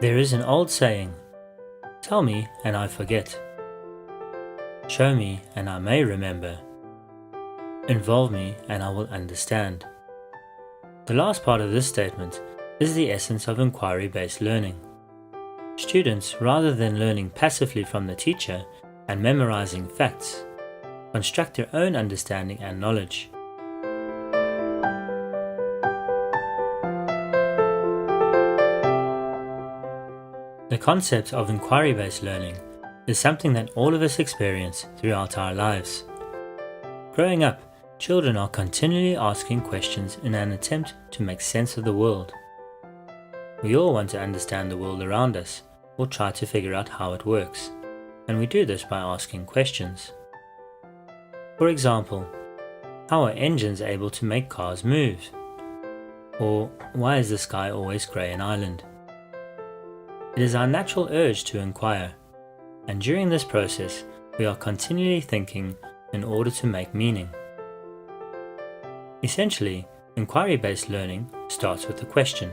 There is an old saying, "Tell me and I forget. Show me and I may remember. Involve me and I will understand." The last part of this statement is the essence of inquiry-based learning. Students, rather than learning passively from the teacher and memorizing facts, construct their own understanding and knowledge. The concept of inquiry-based learning is something that all of us experience throughout our lives. Growing up, children are continually asking questions in an attempt to make sense of the world. We all want to understand the world around us or try to figure out how it works, and we do this by asking questions. For example, how are engines able to make cars move? Or why is the sky always grey in Ireland? It is our natural urge to inquire, and during this process we are continually thinking in order to make meaning. Essentially, inquiry-based learning starts with a question.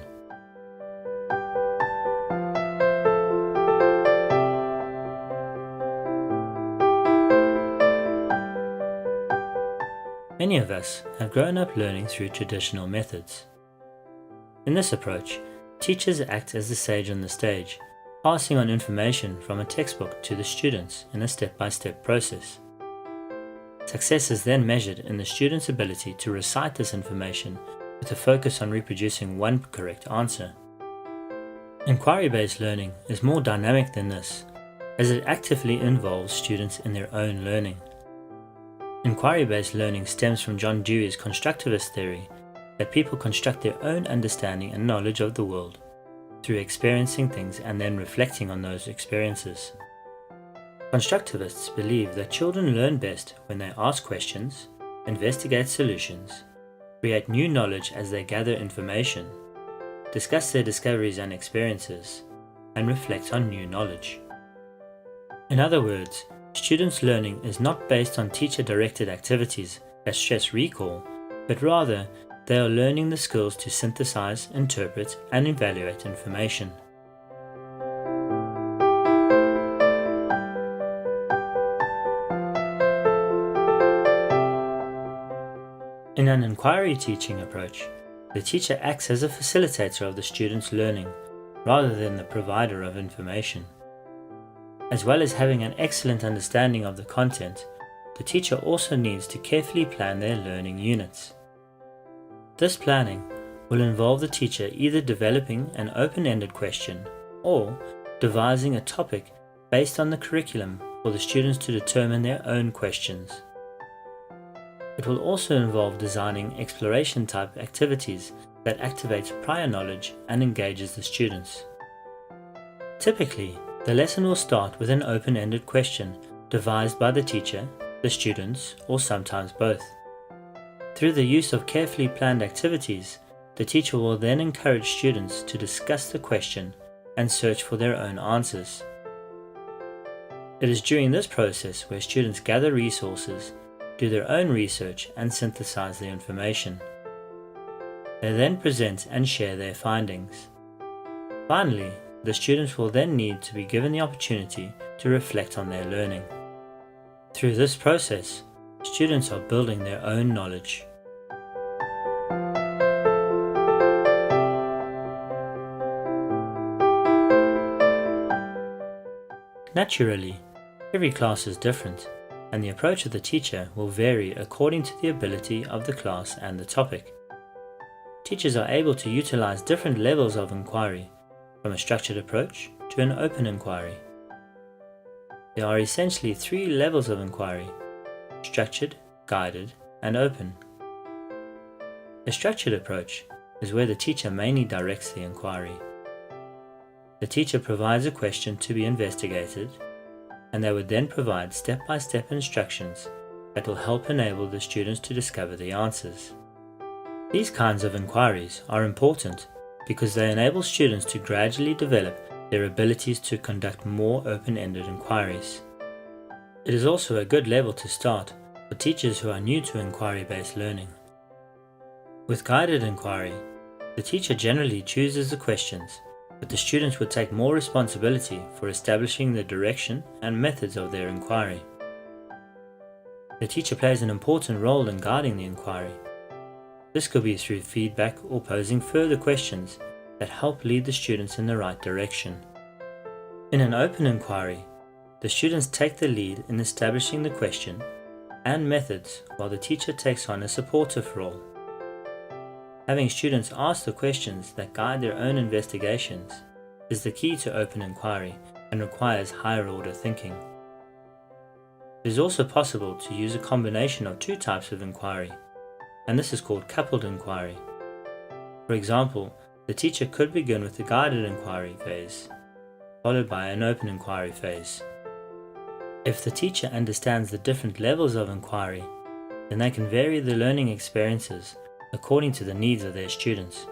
Many of us have grown up learning through traditional methods. In this approach, teachers act as the sage on the stage, passing on information from a textbook to the students in a step-by-step process. Success is then measured in the student's ability to recite this information with a focus on reproducing one correct answer. Inquiry-based learning is more dynamic than this, as it actively involves students in their own learning. Inquiry-based learning stems from John Dewey's constructivist theory that people construct their own understanding and knowledge of the world through experiencing things and then reflecting on those experiences. Constructivists believe that children learn best when they ask questions, investigate solutions, create new knowledge as they gather information, discuss their discoveries and experiences, and reflect on new knowledge. In other words, students' learning is not based on teacher-directed activities that stress recall, but rather they are learning the skills to synthesize, interpret, and evaluate information. In an inquiry teaching approach, the teacher acts as a facilitator of the student's learning rather than the provider of information. As well as having an excellent understanding of the content, the teacher also needs to carefully plan their learning units. This planning will involve the teacher either developing an open-ended question or devising a topic based on the curriculum for the students to determine their own questions. It will also involve designing exploration-type activities that activates prior knowledge and engages the students. Typically, the lesson will start with an open-ended question devised by the teacher, the students, or sometimes both. Through the use of carefully planned activities, the teacher will then encourage students to discuss the question and search for their own answers. It is during this process where students gather resources, do their own research, and synthesize the information. They then present and share their findings. Finally, the students will then need to be given the opportunity to reflect on their learning. Through this process, students are building their own knowledge. Naturally, every class is different, and the approach of the teacher will vary according to the ability of the class and the topic. Teachers are able to utilize different levels of inquiry, from a structured approach to an open inquiry. There are essentially three levels of inquiry: structured, guided, and open. A structured approach is where the teacher mainly directs the inquiry. The teacher provides a question to be investigated, and they would then provide step-by-step instructions that will help enable the students to discover the answers. These kinds of inquiries are important because they enable students to gradually develop their abilities to conduct more open-ended inquiries. It is also a good level to start for teachers who are new to inquiry-based learning. With guided inquiry, the teacher generally chooses the questions but the students would take more responsibility for establishing the direction and methods of their inquiry. The teacher plays an important role in guiding the inquiry. This could be through feedback or posing further questions that help lead the students in the right direction. In an open inquiry, the students take the lead in establishing the question and methods while the teacher takes on a supportive role. Having students ask the questions that guide their own investigations is the key to open inquiry and requires higher order thinking. It is also possible to use a combination of two types of inquiry, and this is called coupled inquiry. For example, the teacher could begin with the guided inquiry phase, followed by an open inquiry phase. If the teacher understands the different levels of inquiry, then they can vary the learning experiences according to the needs of their students.